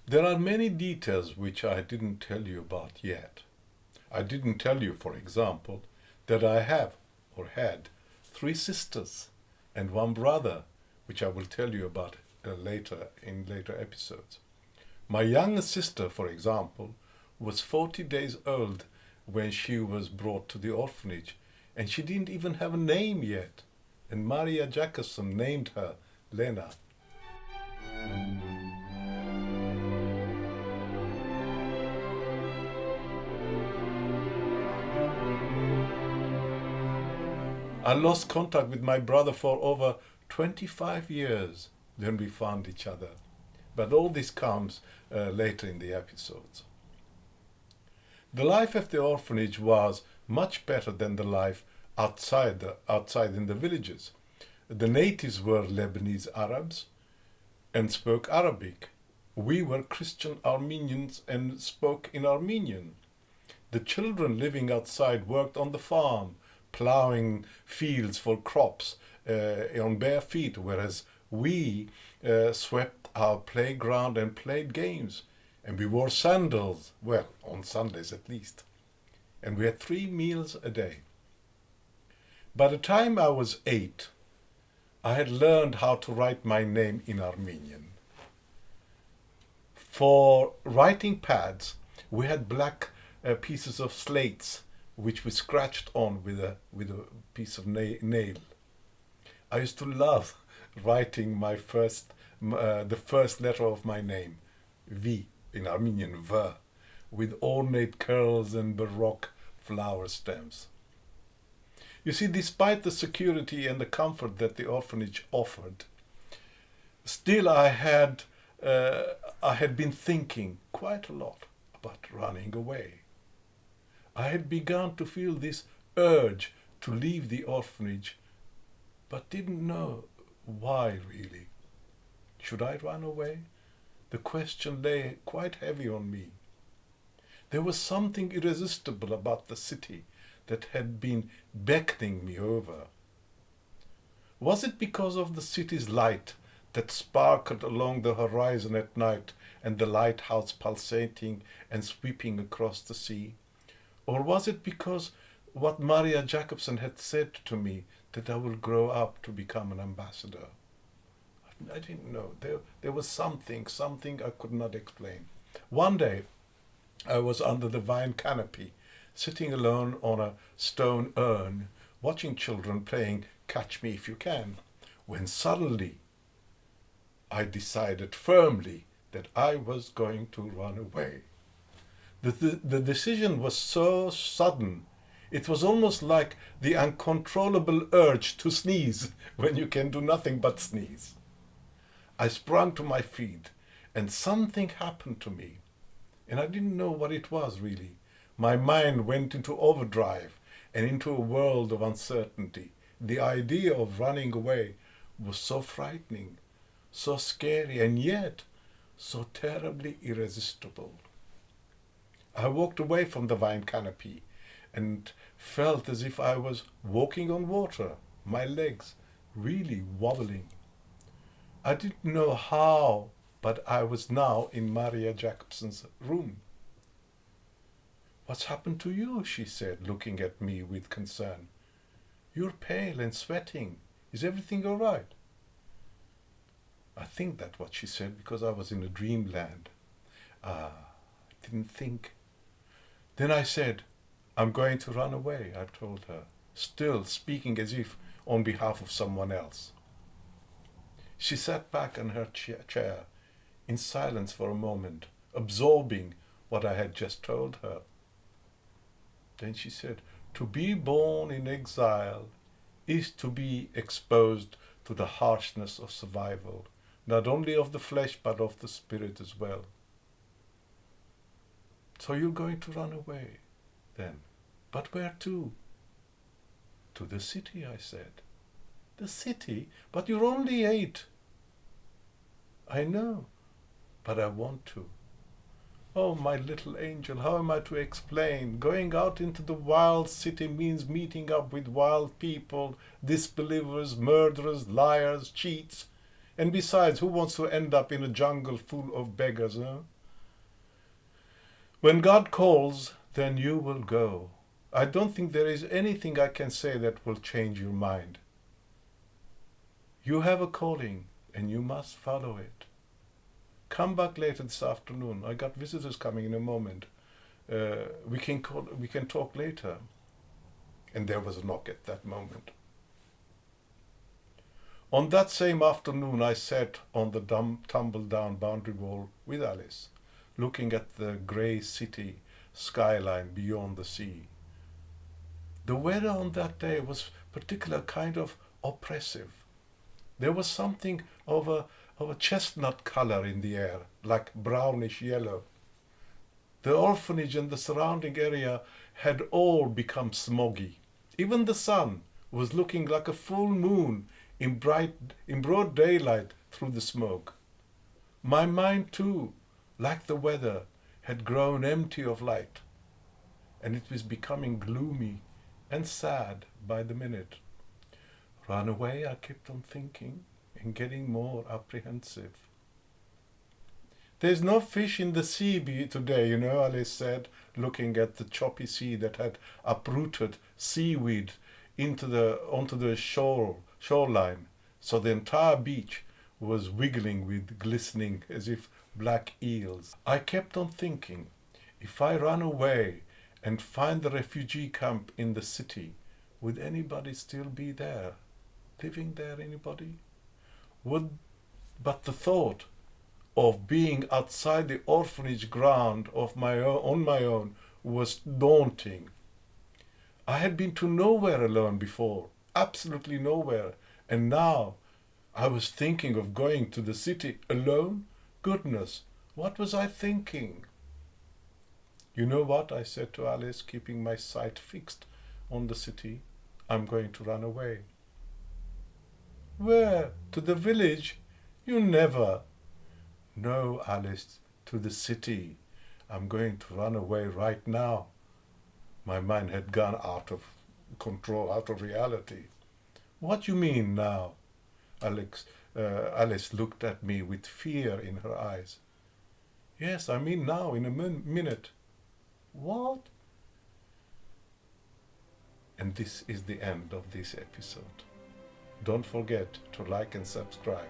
There are many details which I didn't tell you about yet. I didn't tell you, for example, that I have or had three sisters and one brother, which I will tell you about later in later episodes. My youngest sister, for example, was 40 days old when she was brought to the orphanage, and she didn't even have a name yet. And Maria Jacobson named her Lena. I lost contact with my brother for over 25 years. Then we found each other. But all this comes later in the episodes. The life at the orphanage was much better than the life outside in the villages. The natives were Lebanese Arabs and spoke Arabic. We were Christian Armenians and spoke in Armenian. The children living outside worked on the farm, plowing fields for crops on bare feet, whereas we swept our playground and played games. And we wore sandals, well, on Sundays at least. And we had 3 meals a day. By the time I was 8, I had learned how to write my name in Armenian. For writing pads, we had black pieces of slates which we scratched on with a piece of nail. I used to love writing the first letter of my name, V, in Armenian, V, with ornate curls and baroque flower stems. You see, despite the security and the comfort that the orphanage offered, still I had been thinking quite a lot about running away. I had begun to feel this urge to leave the orphanage, but didn't know why really. Should I run away? The question lay quite heavy on me. There was something irresistible about the city that had been beckoning me over. Was it because of the city's light that sparkled along the horizon at night and the lighthouse pulsating and sweeping across the sea? Or was it because what Maria Jacobson had said to me, that I will grow up to become an ambassador? I didn't know. There was something I could not explain. One day, I was under the vine canopy, sitting alone on a stone urn, watching children playing Catch Me If You Can, when suddenly I decided firmly that I was going to run away. The decision was so sudden, it was almost like the uncontrollable urge to sneeze when you can do nothing but sneeze. I sprang to my feet and something happened to me, and I didn't know what it was really. My mind went into overdrive and into a world of uncertainty. The idea of running away was so frightening, so scary, and yet so terribly irresistible. I walked away from the vine canopy and felt as if I was walking on water, my legs really wobbling. I didn't know how, but I was now in Maria Jacobson's room. "What's happened to you?" she said, looking at me with concern. "You're pale and sweating. Is everything all right?" I think that's what she said because I was in a dreamland. I didn't think. Then I said, "I'm going to run away," I told her, still speaking as if on behalf of someone else. She sat back in her chair in silence for a moment, absorbing what I had just told her. Then she said, "To be born in exile is to be exposed to the harshness of survival, not only of the flesh but of the spirit as well." "So you're going to run away, then? But where to?" "To the city," I said. "The city? But you're only 8. "I know, but I want to." "Oh, my little angel, how am I to explain? Going out into the wild city means meeting up with wild people, disbelievers, murderers, liars, cheats. And besides, who wants to end up in a jungle full of beggars, huh? When God calls, then you will go. I don't think there is anything I can say that will change your mind. You have a calling and you must follow it. Come back later this afternoon. I got visitors coming in a moment. We can talk later. And there was a knock at that moment. On that same afternoon, I sat on the tumble-down boundary wall with Alice, looking at the grey city skyline beyond the sea. The weather on that day was particular kind of oppressive. There was something of a chestnut color in the air, like brownish yellow. The orphanage and the surrounding area had all become smoggy. Even the sun was looking like a full moon in broad daylight through the smoke. My mind too, like the weather, had grown empty of light, and it was becoming gloomy and sad by the minute. Run away, I kept on thinking, and getting more apprehensive. There's no fish in the sea today, Alice said, looking at the choppy sea that had uprooted seaweed onto the shoreline, so the entire beach was wiggling with glistening as if black eels. I kept on thinking, if I run away and find the refugee camp in the city, would anybody still be there? Living there, anybody? But the thought of being outside the orphanage ground on my own was daunting. I had been to nowhere alone before, absolutely nowhere, and now I was thinking of going to the city alone? Goodness, what was I thinking? You know what, I said to Alice, keeping my sight fixed on the city. I'm going to run away. Where? To the village? You never. No, Alice, to the city. I'm going to run away right now. My mind had gone out of control, out of reality. What you mean now? Alice looked at me with fear in her eyes. Yes, I mean now, in a minute. What? And this is the end of this episode. Don't forget to like and subscribe.